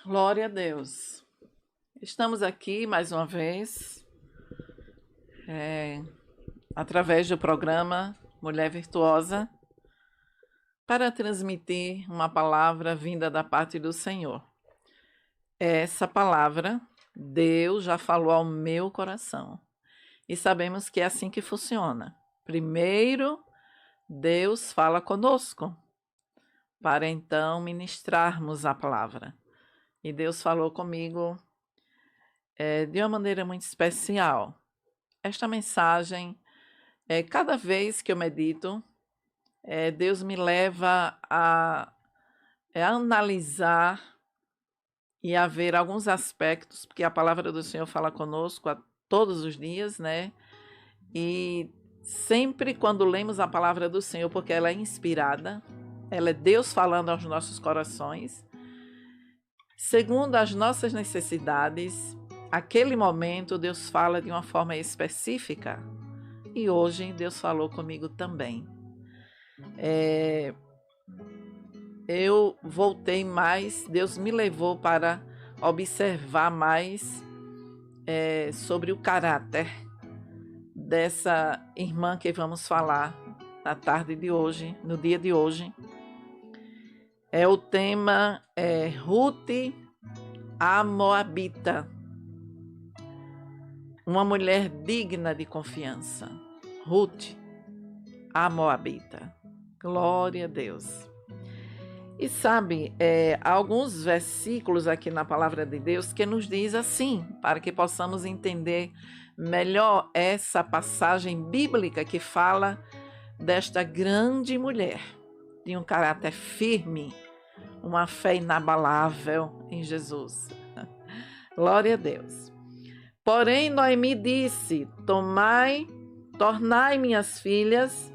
Glória a Deus. Estamos aqui mais uma vez, através do programa Mulher Virtuosa, para transmitir uma palavra vinda da parte do Senhor. Essa palavra, Deus já falou ao meu coração. E sabemos que é assim que funciona. Primeiro, Deus fala conosco, para então ministrarmos a palavra. E Deus falou comigo de uma maneira muito especial. Esta mensagem, cada vez que eu medito, Deus me leva a analisar e a ver alguns aspectos, porque a palavra do Senhor fala conosco todos os dias, né? E sempre quando lemos a palavra do Senhor, porque ela é inspirada, ela é Deus falando aos nossos corações, segundo as nossas necessidades, aquele momento Deus fala de uma forma específica. E hoje Deus falou comigo também. Eu voltei mais, Deus me levou para observar mais sobre o caráter dessa irmã que vamos falar na tarde de hoje, no dia de hoje. O tema é Ruth, a Moabita, uma mulher digna de confiança. Ruth, a Moabita. Glória a Deus. E sabe, há alguns versículos aqui na palavra de Deus que nos diz assim, para que possamos entender melhor essa passagem bíblica que fala desta grande mulher, de um caráter firme, uma fé inabalável em Jesus. Glória a Deus. Porém, Noemi disse: tornai minhas filhas,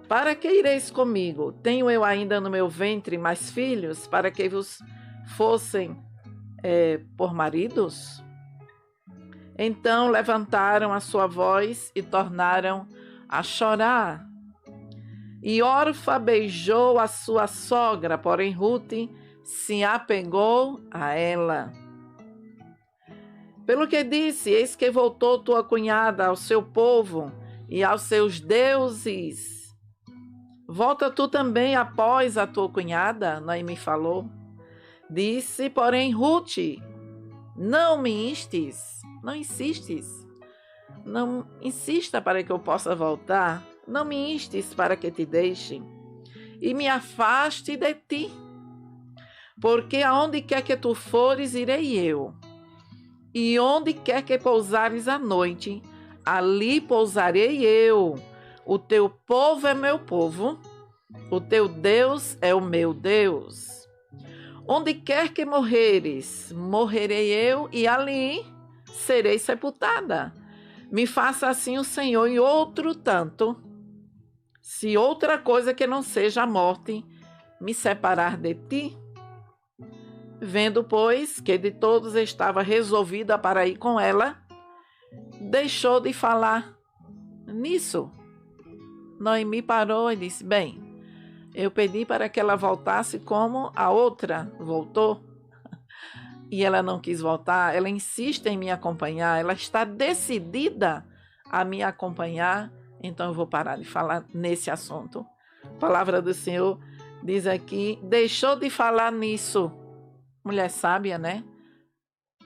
para que ireis comigo? Tenho eu ainda no meu ventre mais filhos, para que vos fossem por maridos? Então levantaram a sua voz e tornaram a chorar. E Orfa beijou a sua sogra, porém Ruth se apegou a ela. Pelo que disse: eis que voltou tua cunhada ao seu povo e aos seus deuses. Volta tu também após a tua cunhada, Noemi falou. Disse, porém, Ruth: não me instes, não insistes, não insista para que eu possa voltar, não me instes para que te deixe e me afaste de ti, porque aonde quer que tu fores, irei eu, e onde quer que pousares à noite, ali pousarei eu. O teu povo é meu povo, o teu Deus é o meu Deus. Onde quer que morreres, morrerei eu, e ali serei sepultada. Me faça assim o Senhor e outro tanto, se outra coisa que não seja a morte me separar de ti. Vendo, pois, que de todos estava resolvida para ir com ela, deixou de falar nisso. Noemi parou e disse: bem, eu pedi para que ela voltasse como a outra voltou. E ela não quis voltar, ela insiste em me acompanhar, ela está decidida a me acompanhar, então eu vou parar de falar nesse assunto. A palavra do Senhor diz aqui: deixou de falar nisso. Mulher sábia, né?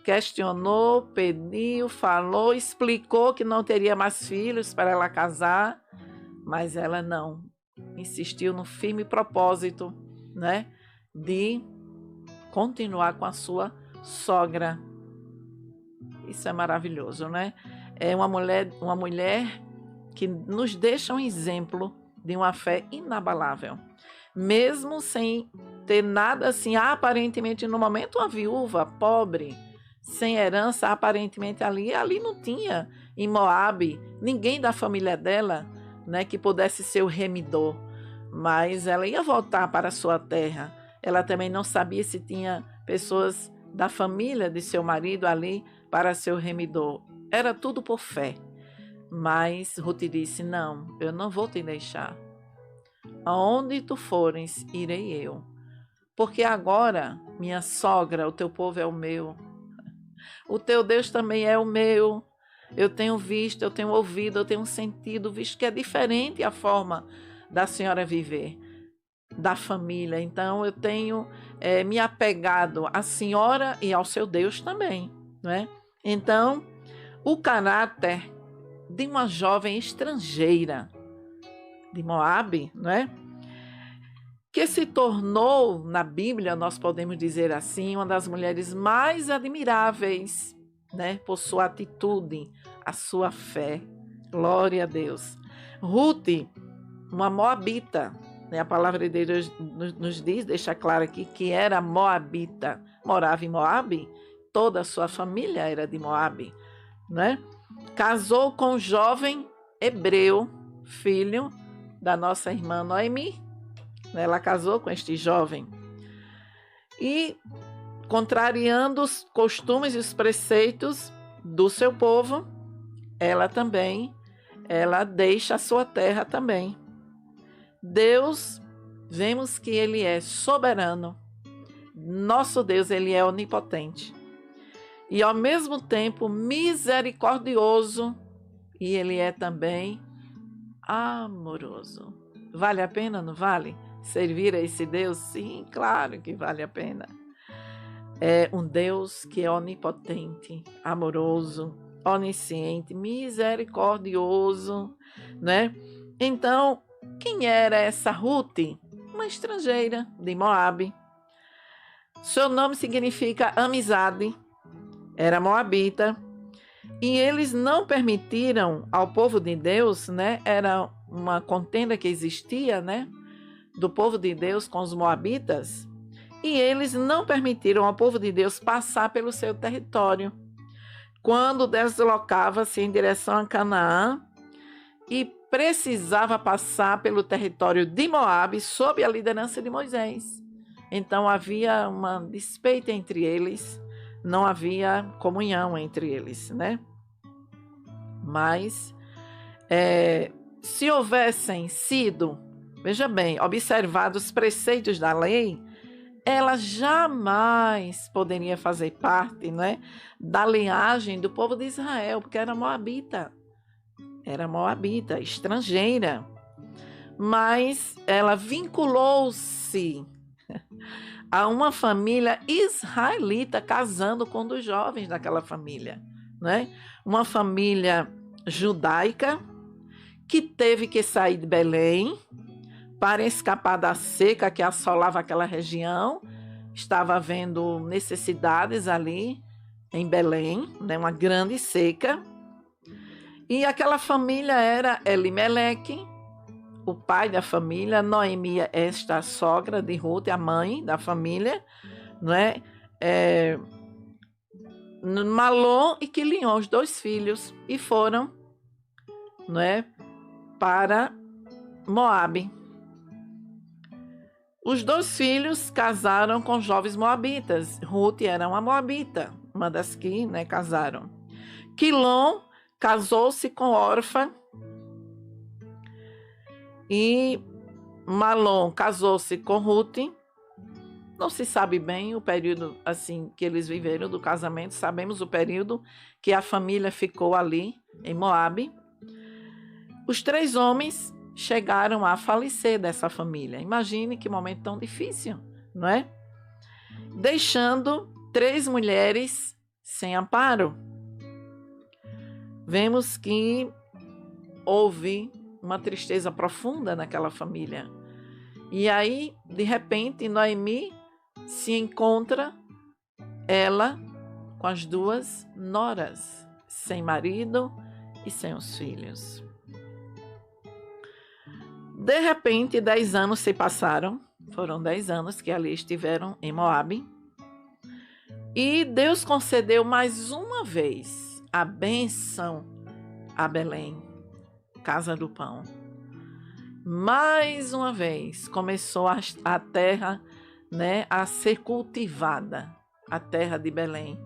Questionou, pediu, falou, explicou que não teria mais filhos para ela casar, mas ela não. Insistiu no firme propósito, né, de continuar com a sua sogra. Isso é maravilhoso, né? É uma mulher que nos deixa um exemplo de uma fé inabalável, mesmo sem ter nada assim, aparentemente no momento uma viúva pobre, sem herança, aparentemente ali não tinha em Moabe ninguém da família dela, né, que pudesse ser o remidor, mas ela ia voltar para a sua terra. Ela também não sabia se tinha pessoas da família de seu marido ali para ser o remidor. Era tudo por fé. Mas Ruth disse: não, eu não vou te deixar. Aonde tu fores, irei eu. porque agora, minha sogra, o teu povo é o meu. O teu Deus também é o meu. Eu tenho visto, eu tenho ouvido, eu tenho sentido, visto que é diferente a forma da senhora viver, da família. Então, eu tenho me apegado à senhora e ao seu Deus também, não é? Então, o caráter de uma jovem estrangeira de Moabe, não é? Que se tornou, na Bíblia, nós podemos dizer assim, uma das mulheres mais admiráveis, né? Por sua atitude, a sua fé. Glória a Deus. Ruth, uma moabita, né? A palavra de Deus nos diz, deixa claro aqui, que era moabita. Morava em Moabe, toda a sua família era de Moabe, né? Casou com um jovem hebreu, filho da nossa irmã Noemi. Ela casou com este jovem. E, contrariando os costumes e os preceitos do seu povo, ela deixa a sua terra também. Deus, vemos que Ele é soberano. Nosso Deus, Ele é onipotente. E, ao mesmo tempo, misericordioso. E Ele é também amoroso. Vale a pena, não vale? Servir a esse Deus? Sim, claro que vale a pena. É um Deus que é onipotente, amoroso, onisciente, misericordioso, né? Então, quem era essa Ruth? Uma estrangeira de Moabe. Seu nome significa amizade, era moabita, e eles não permitiram ao povo de Deus, né? Era uma contenda que existia, né? Do povo de Deus com os moabitas, e eles não permitiram ao povo de Deus passar pelo seu território. Quando deslocava-se em direção a Canaã e precisava passar pelo território de Moabe sob a liderança de Moisés. Então havia uma despeita entre eles, não havia comunhão entre eles, né? Mas se houvessem sido, veja bem, observados os preceitos da lei, ela jamais poderia fazer parte, né, da linhagem do povo de Israel, porque era moabita, estrangeira. Mas ela vinculou-se a uma família israelita, casando com um dos jovens daquela família, né? Uma família judaica que teve que sair de Belém para escapar da seca que assolava aquela região. Estava havendo necessidades ali em Belém, né? Uma grande seca. E aquela família era Elimeleque, o pai da família, Noemi, esta sogra de Ruth, a mãe da família, não é? Malom e Quilion, os dois filhos, e foram, não é, para Moabe. Os dois filhos casaram com jovens moabitas. Ruth era uma moabita, uma das que, né, casaram. Quilom casou-se com Orfa e Malom casou-se com Ruth. Não se sabe bem o período assim que eles viveram do casamento. Sabemos o período que a família ficou ali em Moabe. Os três homens chegaram a falecer dessa família. Imagine que momento tão difícil, não é? Deixando três mulheres sem amparo. Vemos que houve uma tristeza profunda naquela família. E aí, de repente, Noemi se encontra, ela com as duas noras, sem marido e sem os filhos. De repente, 10 anos se passaram, foram 10 anos que ali estiveram em Moabe, e Deus concedeu mais uma vez a bênção a Belém, casa do pão. Mais uma vez começou a terra, né, a ser cultivada, a terra de Belém.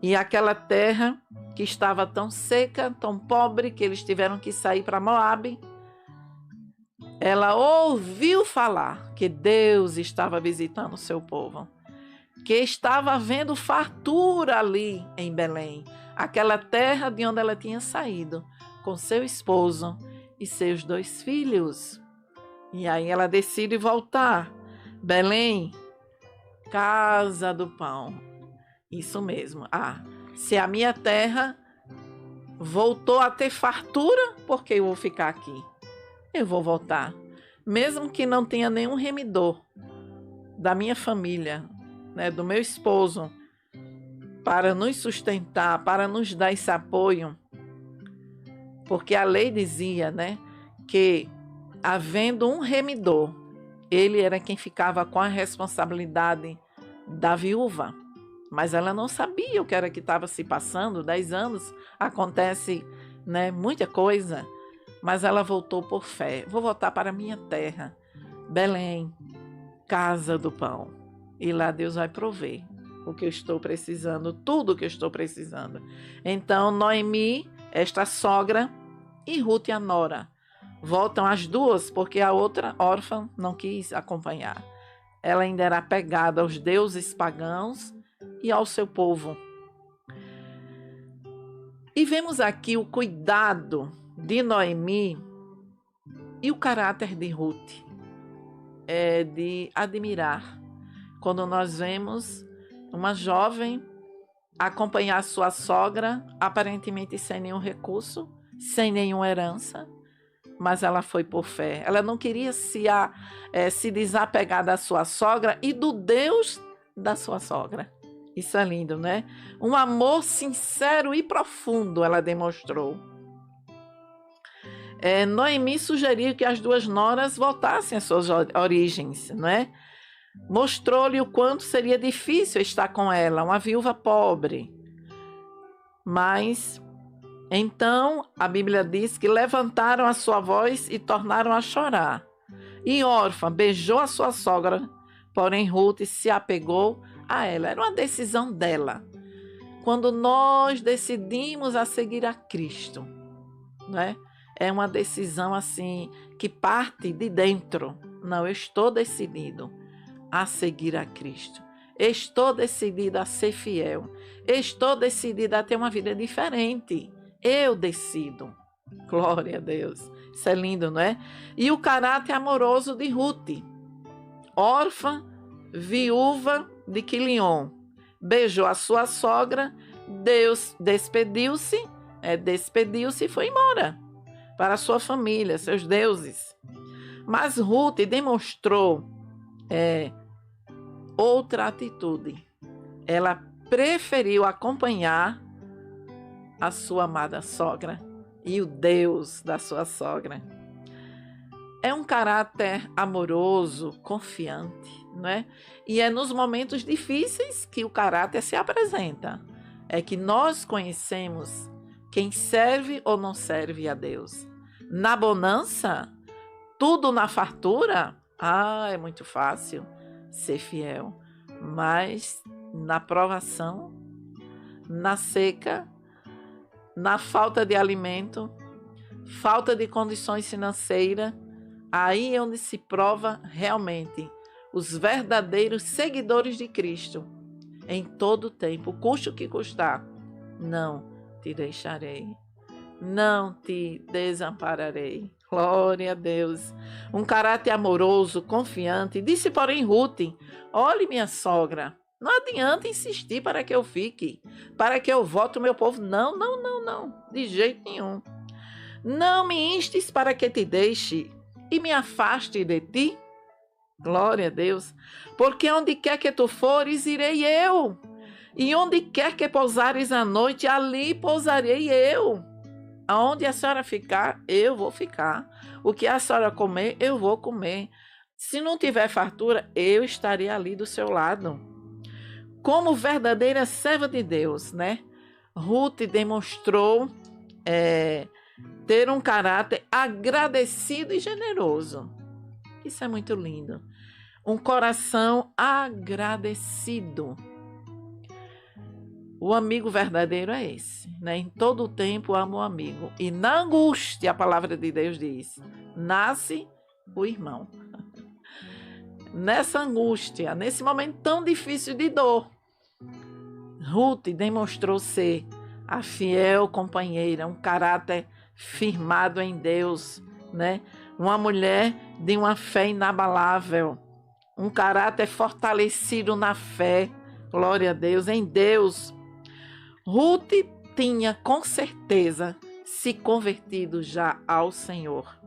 E aquela terra que estava tão seca, tão pobre, que eles tiveram que sair para Moabe, ela ouviu falar que Deus estava visitando o seu povo, que estava havendo fartura ali em Belém, aquela terra de onde ela tinha saído, com seu esposo e seus 2 filhos. E aí ela decide voltar. Belém, casa do pão. Isso mesmo. Se a minha terra voltou a ter fartura, por que eu vou ficar aqui? Eu vou voltar. Mesmo que não tenha nenhum remidor da minha família, né, do meu esposo, para nos sustentar, para nos dar esse apoio. Porque a lei dizia, né, que havendo um remidor, ele era quem ficava com a responsabilidade da viúva. Mas ela não sabia o que era que estava se passando. 10 anos, acontece, né, muita coisa. Mas ela voltou por fé. Vou voltar para a minha terra, Belém, casa do pão. E lá Deus vai prover o que eu estou precisando, tudo o que eu estou precisando. Então, Noemi, esta sogra, e Ruth, a nora, voltam as duas, porque a outra órfã não quis acompanhar. Ela ainda era apegada aos deuses pagãos e ao seu povo. E vemos aqui o cuidado de Noemi e o caráter de Ruth. É de admirar quando nós vemos uma jovem acompanhar sua sogra, aparentemente sem nenhum recurso, sem nenhuma herança, mas ela foi por fé. Ela não queria se desapegar da sua sogra e do Deus da sua sogra. Isso é lindo, né? Um amor sincero e profundo ela demonstrou. Noemi sugeriu que as 2 noras voltassem às suas origens, né? Mostrou-lhe o quanto seria difícil estar com ela, uma viúva pobre. Mas, então, a Bíblia diz que levantaram a sua voz e tornaram a chorar. E órfã beijou a sua sogra, porém Ruth se apegou a ela. Era uma decisão dela. Quando nós decidimos a seguir a Cristo, né? É uma decisão assim que parte de dentro. Não, eu estou decidido a seguir a Cristo. Estou decidida a ser fiel. Estou decidida a ter uma vida diferente. Eu decido. Glória a Deus. Isso é lindo, não é? E o caráter amoroso de Ruth, órfã, viúva de Quilion, beijou a sua sogra, Deus despediu-se e foi embora para a sua família, seus deuses. Mas Ruth demonstrou outra atitude. Ela preferiu acompanhar a sua amada sogra e o Deus da sua sogra. É um caráter amoroso, confiante, não é? E é nos momentos difíceis que o caráter se apresenta. É que nós conhecemos quem serve ou não serve a Deus. Na bonança, tudo na fartura, é muito fácil ser fiel. Mas na provação, na seca, na falta de alimento, falta de condições financeiras, aí é onde se prova realmente os verdadeiros seguidores de Cristo. Em todo tempo, custe o que custar, não te deixarei, não te desampararei. Glória a Deus. Um caráter amoroso, confiante. Disse, porém, Ruth: olhe, minha sogra, não adianta insistir para que eu fique, para que eu volte o meu povo. Não, não, não, não, de jeito nenhum. Não me instes para que te deixe e me afaste de ti. Glória a Deus. Porque onde quer que tu fores, irei eu. E onde quer que pousares à noite, ali pousarei eu. Aonde a senhora ficar, eu vou ficar. O que a senhora comer, eu vou comer. Se não tiver fartura, eu estarei ali do seu lado. Como verdadeira serva de Deus, né? Ruth demonstrou ter um caráter agradecido e generoso. Isso é muito lindo. Um coração agradecido. O amigo verdadeiro é esse, né? Em todo o tempo amo o amigo. E na angústia, a palavra de Deus diz, nasce o irmão. Nessa angústia, nesse momento tão difícil de dor, Ruth demonstrou ser a fiel companheira, um caráter firmado em Deus, né? Uma mulher de uma fé inabalável, um caráter fortalecido na fé, glória a Deus, em Deus. Ruth tinha com certeza se convertido já ao Senhor.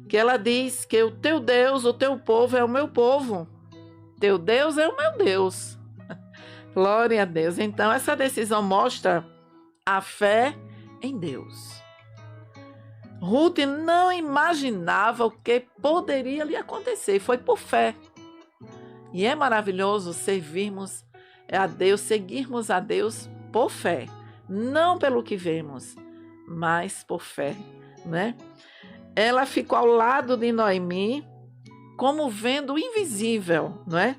Que ela diz que o teu Deus, o teu povo é o meu povo. Teu Deus é o meu Deus. Glória a Deus. Então, essa decisão mostra a fé em Deus. Ruth não imaginava o que poderia lhe acontecer. Foi por fé. E é maravilhoso servirmos a Deus, seguirmos a Deus por fé. Não pelo que vemos, mas por fé, né? Ela ficou ao lado de Noemi, como vendo o invisível, não é?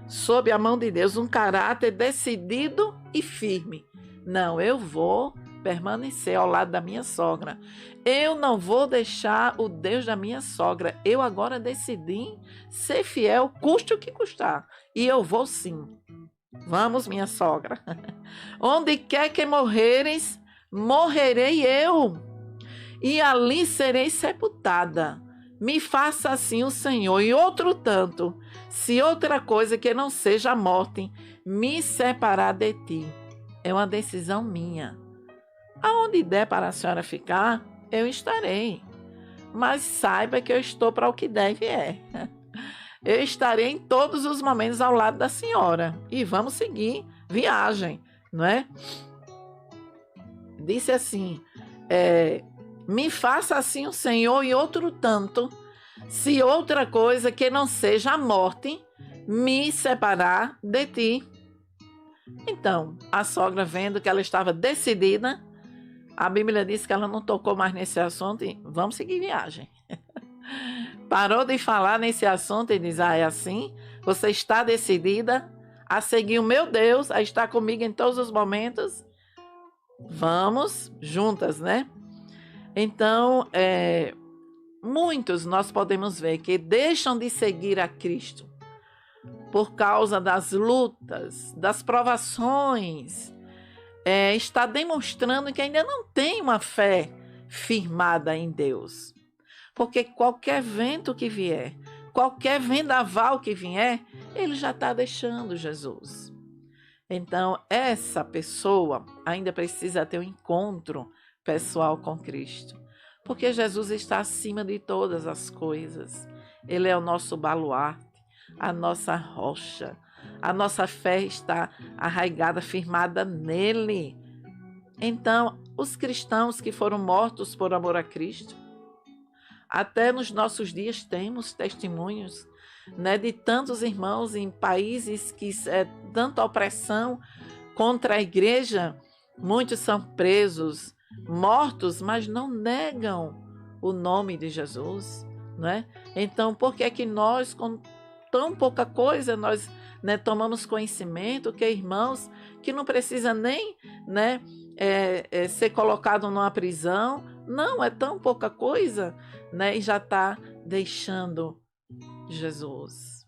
Sob a mão de Deus, um caráter decidido e firme. Não, eu vou permanecer ao lado da minha sogra. Eu não vou deixar o Deus da minha sogra. Eu agora decidi ser fiel, custe o que custar. E eu vou sim. Vamos, minha sogra. Onde quer que morreres, morrerei eu. E ali serei sepultada. Me faça assim o Senhor, e outro tanto, se outra coisa que não seja a morte me separar de ti. É uma decisão minha. Aonde der para a senhora ficar, eu estarei. Mas saiba que eu estou para o que deve é. Eu estarei em todos os momentos ao lado da senhora. E vamos seguir viagem, não é? Disse assim, me faça assim o Senhor e outro tanto, se outra coisa que não seja a morte me separar de ti. Então, a sogra, vendo que ela estava decidida, a Bíblia diz que ela não tocou mais nesse assunto e vamos seguir viagem. Parou de falar nesse assunto e diz, é assim? Você está decidida a seguir o meu Deus, a estar comigo em todos os momentos? Vamos juntas, né? Então, muitos nós podemos ver que deixam de seguir a Cristo por causa das lutas, das provações, está demonstrando que ainda não tem uma fé firmada em Deus. Porque qualquer vento que vier, qualquer vendaval que vier, ele já está deixando Jesus. Então, essa pessoa ainda precisa ter um encontro pessoal com Cristo. Porque Jesus está acima de todas as coisas. Ele é o nosso baluarte, a nossa rocha. A nossa fé está arraigada, firmada nele. Então, os cristãos que foram mortos por amor a Cristo, até nos nossos dias temos testemunhos, né, de tantos irmãos em países que tanta opressão contra a igreja, muitos são presos, mortos, mas não negam o nome de Jesus, né? Então, por que é que nós, com tão pouca coisa, nós, né, tomamos conhecimento que irmãos que não precisa nem, né, ser colocado numa prisão, não, é tão pouca coisa, né, e já está deixando Jesus.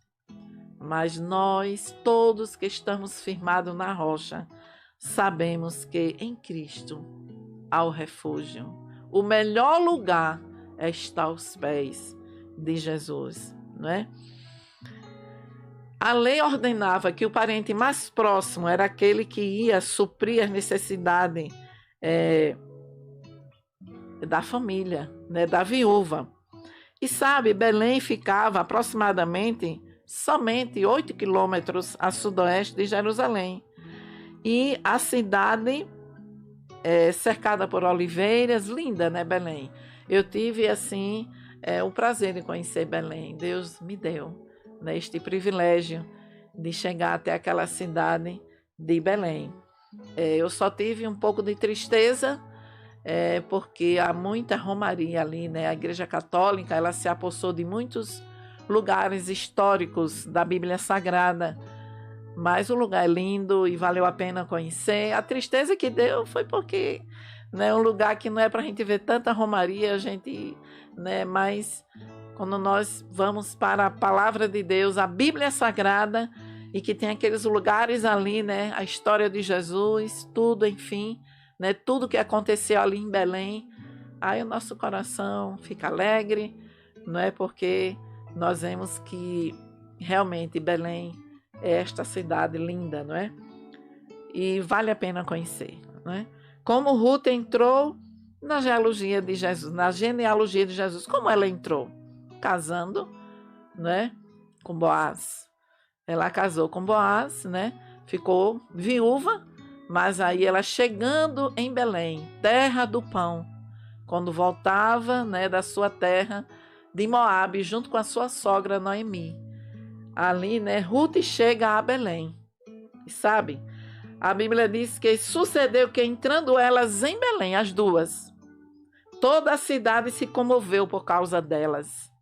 Mas nós, todos que estamos firmados na rocha, sabemos que em Cristo há o refúgio. O melhor lugar é estar aos pés de Jesus, não é? A lei ordenava que o parente mais próximo era aquele que ia suprir as necessidades da família, né, da viúva. E sabe, Belém ficava aproximadamente somente 8 quilômetros a sudoeste de Jerusalém. E a cidade cercada por oliveiras, linda, né, Belém? Eu tive, assim, o prazer de conhecer Belém. Deus me deu, né, este privilégio de chegar até aquela cidade de Belém. Eu só tive um pouco de tristeza, porque há muita romaria ali, né? A Igreja Católica, ela se apossou de muitos lugares históricos da Bíblia Sagrada, mas o lugar é lindo e valeu a pena conhecer. A tristeza que deu foi porque, né, um lugar que não é para a gente ver tanta romaria, a gente, né, mas quando nós vamos para a palavra de Deus, a Bíblia Sagrada, e que tem aqueles lugares ali, né? A história de Jesus, tudo, enfim, né? Tudo que aconteceu ali em Belém. Aí o nosso coração fica alegre, não é? Porque nós vemos que realmente Belém é esta cidade linda, não é? E vale a pena conhecer, não é? Como Ruth entrou na genealogia de Jesus, como ela entrou? Casando, né? Com Boaz. Ela casou com Boaz, né? Ficou viúva, mas aí ela chegando em Belém, terra do pão, quando voltava, né, da sua terra de Moabe, junto com a sua sogra Noemi. Ali, né, Ruth chega a Belém. E sabe, a Bíblia diz que sucedeu que entrando elas em Belém, as duas, toda a cidade se comoveu por causa delas.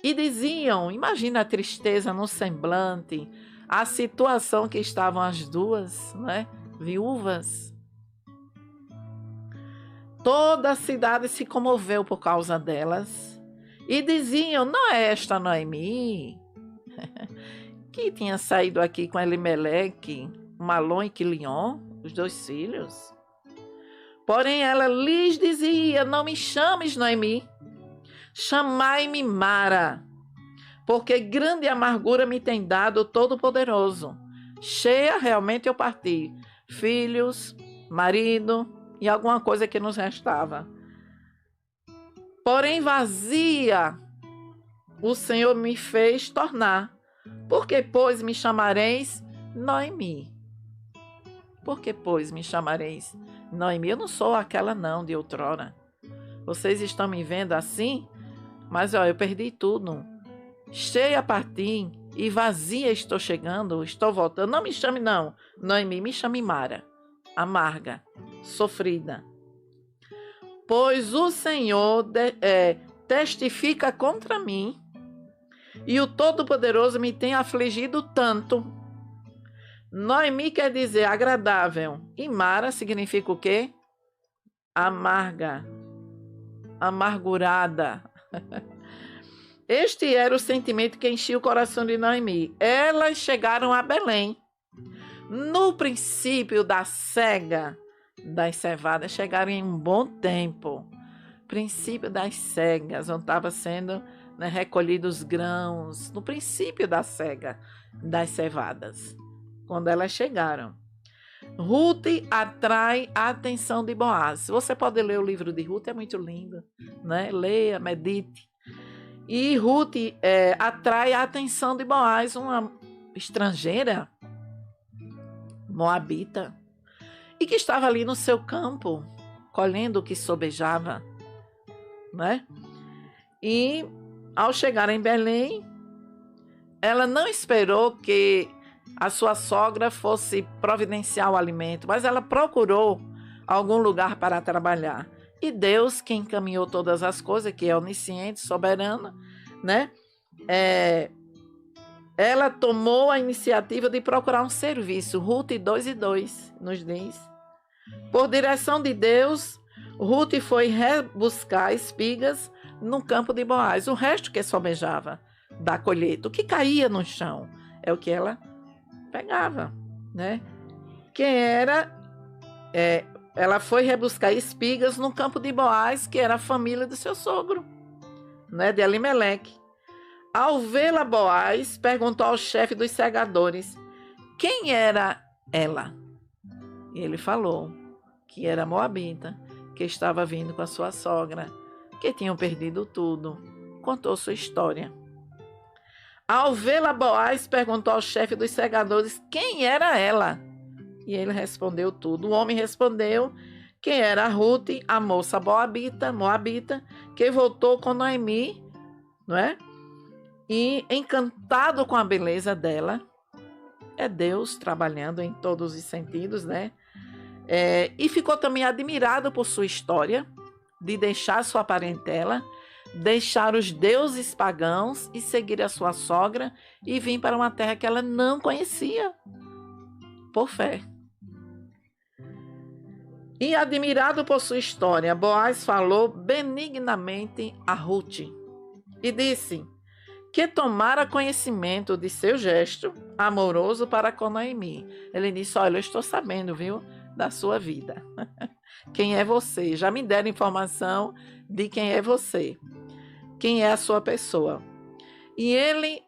E diziam, imagina a tristeza no semblante, a situação que estavam as duas, né, viúvas. Toda a cidade se comoveu por causa delas. E diziam, não é esta Noemi, que tinha saído aqui com Elimeleque, Malom e Quilion, os 2 filhos? Porém ela lhes dizia, não me chames Noemi, chamai-me Mara, porque grande amargura me tem dado o Todo-Poderoso. Cheia realmente eu parti, filhos, marido e alguma coisa que nos restava. Porém vazia o Senhor me fez tornar. Porque, pois, me chamareis Noemi? Porque, pois, me chamareis Noemi? Eu não sou aquela não de outrora. Vocês estão me vendo assim? Mas, ó, eu perdi tudo. Cheia parti e vazia estou chegando, estou voltando. Não me chame não, Noemi, me chame Mara, amarga, sofrida. Pois o Senhor testifica contra mim e o Todo-Poderoso me tem afligido tanto. Noemi quer dizer agradável e Mara significa o quê? Amarga, amargurada. Este era o sentimento que enchia o coração de Noemi. Elas chegaram a Belém. No princípio da cega das cevadas, chegaram em um bom tempo. Princípio das cegas, onde estavam sendo, né, recolhidos grãos. No princípio da cega das cevadas, quando elas chegaram. Ruth atrai a atenção de Boaz. Você pode ler o livro de Ruth, é muito lindo, né? Leia, medite. E Ruth atrai a atenção de Boaz, uma estrangeira, moabita, e que estava ali no seu campo, colhendo o que sobejava, né? E ao chegar em Belém, ela não esperou que a sua sogra fosse providenciar o alimento, mas ela procurou algum lugar para trabalhar. E Deus, que encaminhou todas as coisas, que é onisciente, soberana, né? Ela tomou a iniciativa de procurar um serviço. Ruth 2:2 nos diz. Por direção de Deus, Ruth foi rebuscar espigas no campo de Boaz. O resto que sobejava da colheita, o que caía no chão, é o que ela pegava, né? Ela foi rebuscar espigas no campo de Boaz, que era a família do seu sogro, né, de Elimeleque. Ao vê-la, Boaz perguntou ao chefe dos segadores quem era ela. E ele falou que era moabita, que estava vindo com a sua sogra, que tinham perdido tudo. Contou sua história. Ao vê-la, Boaz perguntou ao chefe dos segadores quem era ela. E ele respondeu tudo. O homem respondeu que era Ruth, a moça moabita, que voltou com Noemi, não é? E encantado com a beleza dela, é Deus trabalhando em todos os sentidos, né? E ficou também admirado por sua história, de deixar sua parentela, deixar os deuses pagãos e seguir a sua sogra e vir para uma terra que ela não conhecia, por fé. E admirado por sua história, Boaz falou benignamente a Ruth. e disse que tomara conhecimento de seu gesto amoroso para com Noemi. Ele disse: olha, eu estou sabendo, viu, da sua vida. Quem é você? Já me deram informação de quem é você. Quem é a sua pessoa. E ele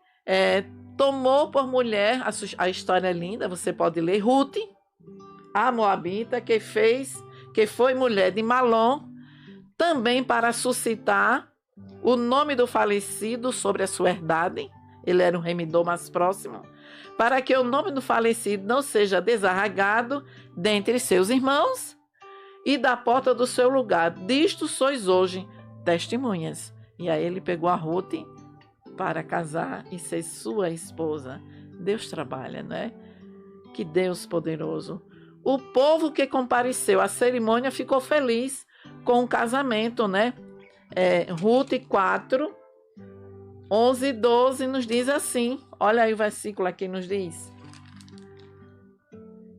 tomou por mulher, a história é linda, você pode ler, Ruth, a moabita, que foi mulher de Malom, também para suscitar o nome do falecido sobre a sua herdade. Ele era um remidor mais próximo, para que o nome do falecido não seja desarraigado dentre seus irmãos e da porta do seu lugar. Disto sois hoje testemunhas. E aí ele pegou a Ruth para casar e ser sua esposa. Deus trabalha, né? Que Deus poderoso. O povo que compareceu à cerimônia ficou feliz com o casamento, né? Ruth 4, 11 e 12 nos diz assim. Olha aí o versículo aqui nos diz.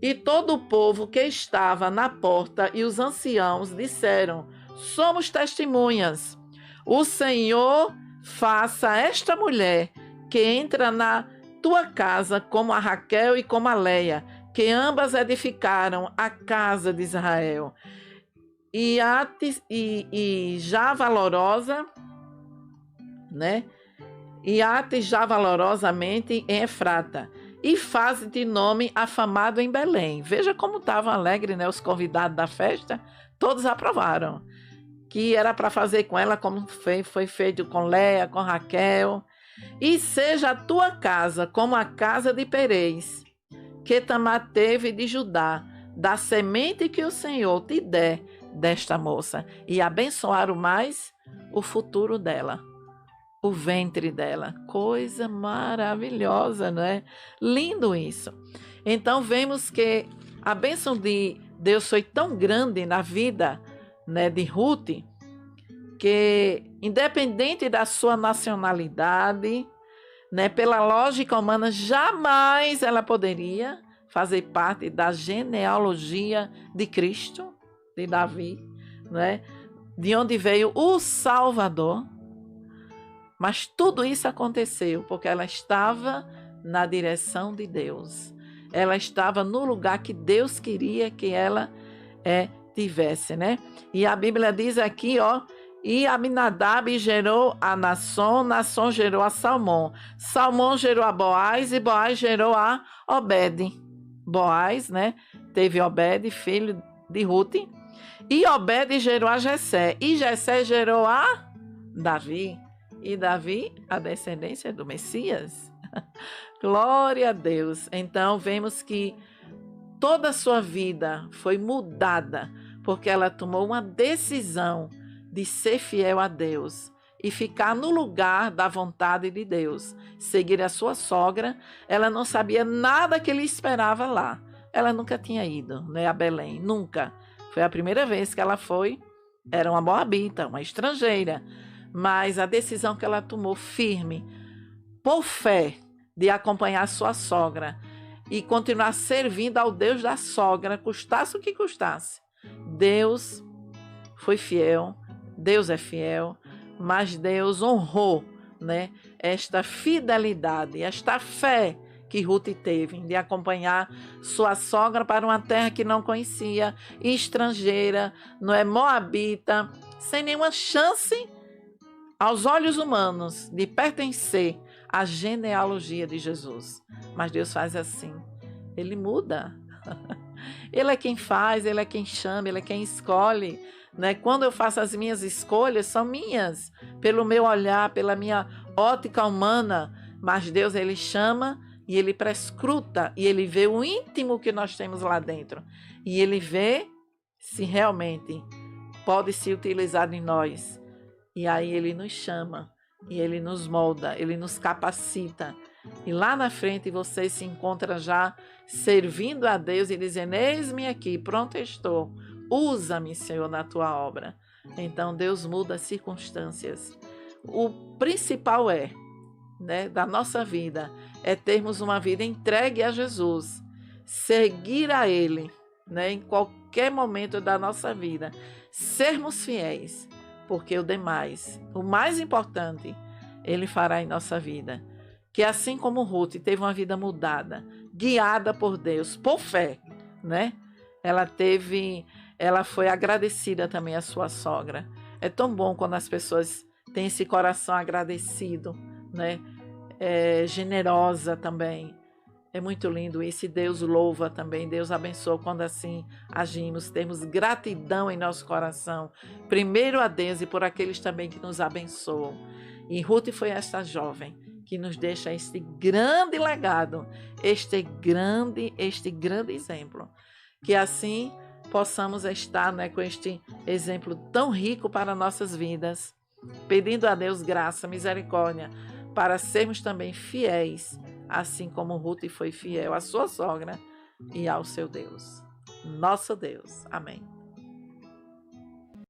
E todo o povo que estava na porta e os anciãos disseram: somos testemunhas. O Senhor faça a esta mulher que entra na tua casa como a Raquel e como a Leia, que ambas edificaram a casa de Israel. E já valorosa, né? E ate já valorosamente em Efrata, e faz de nome afamado em Belém. Veja como estavam alegres, né? Os convidados da festa, todos aprovaram. Que era para fazer com ela como foi feito com Leia, com Raquel. E seja a tua casa como a casa de Perez, que Tamar teve de Judá, da semente que o Senhor te der desta moça. E abençoaram mais o futuro dela, o ventre dela. Coisa maravilhosa, não é? Lindo isso. Então vemos que a bênção de Deus foi tão grande na vida, né, de Ruth, que independente da sua nacionalidade, né, pela lógica humana, jamais ela poderia fazer parte da genealogia de Cristo, de Davi, né, de onde veio o Salvador. Mas tudo isso aconteceu porque ela estava na direção de Deus. Ela estava no lugar que Deus queria que ela tivesse, né? E a Bíblia diz aqui, ó, e Aminadab gerou a Nasson, Nasson gerou a Salmão, Salmão gerou a Boaz e Boaz gerou a Obed. Boaz, né, teve Obed, filho de Ruth, e Obed gerou a Jessé, e Jessé gerou a Davi, e Davi a descendência do Messias. Glória a Deus. Então vemos que toda a sua vida foi mudada porque ela tomou uma decisão de ser fiel a Deus e ficar no lugar da vontade de Deus, seguir a sua sogra. Ela não sabia nada que lhe esperava lá. Ela nunca tinha ido, né, a Belém, nunca. Foi a primeira vez que ela foi. Era uma moabita, uma estrangeira, mas a decisão que ela tomou firme, por fé, de acompanhar sua sogra e continuar servindo ao Deus da sogra, custasse o que custasse. Deus foi fiel, Deus é fiel, mas Deus honrou, né, esta fidelidade, esta fé que Ruth teve de acompanhar sua sogra para uma terra que não conhecia, estrangeira, não é, moabita, sem nenhuma chance aos olhos humanos de pertencer à genealogia de Jesus. Mas Deus faz assim, Ele muda. Ele é quem faz, Ele é quem chama, Ele é quem escolhe, né? Quando eu faço as minhas escolhas, são minhas, pelo meu olhar, pela minha ótica humana, mas Deus, Ele chama e Ele prescruta, e Ele vê o íntimo que nós temos lá dentro, e Ele vê se realmente pode se utilizar em nós, e aí Ele nos chama, e Ele nos molda, Ele nos capacita. E lá na frente você se encontra já servindo a Deus e dizendo: eis-me aqui, pronto estou, usa-me, Senhor, na tua obra. Então Deus muda as circunstâncias. O principal né, da nossa vida é termos uma vida entregue a Jesus, seguir a Ele, né, em qualquer momento da nossa vida, sermos fiéis, porque o demais, o mais importante, Ele fará em nossa vida. Que assim como Ruth teve uma vida mudada, guiada por Deus, por fé, né? Ela foi agradecida também à sua sogra. É tão bom quando as pessoas têm esse coração agradecido, né? Generosa também. É muito lindo isso, e Deus louva também, Deus abençoa quando assim agimos, temos gratidão em nosso coração, primeiro a Deus e por aqueles também que nos abençoam. E Ruth foi esta jovem que nos deixa este grande legado, este grande exemplo, que assim possamos estar, né, com este exemplo tão rico para nossas vidas, pedindo a Deus graça, misericórdia, para sermos também fiéis, assim como Ruth foi fiel à sua sogra e ao seu Deus, nosso Deus. Amém.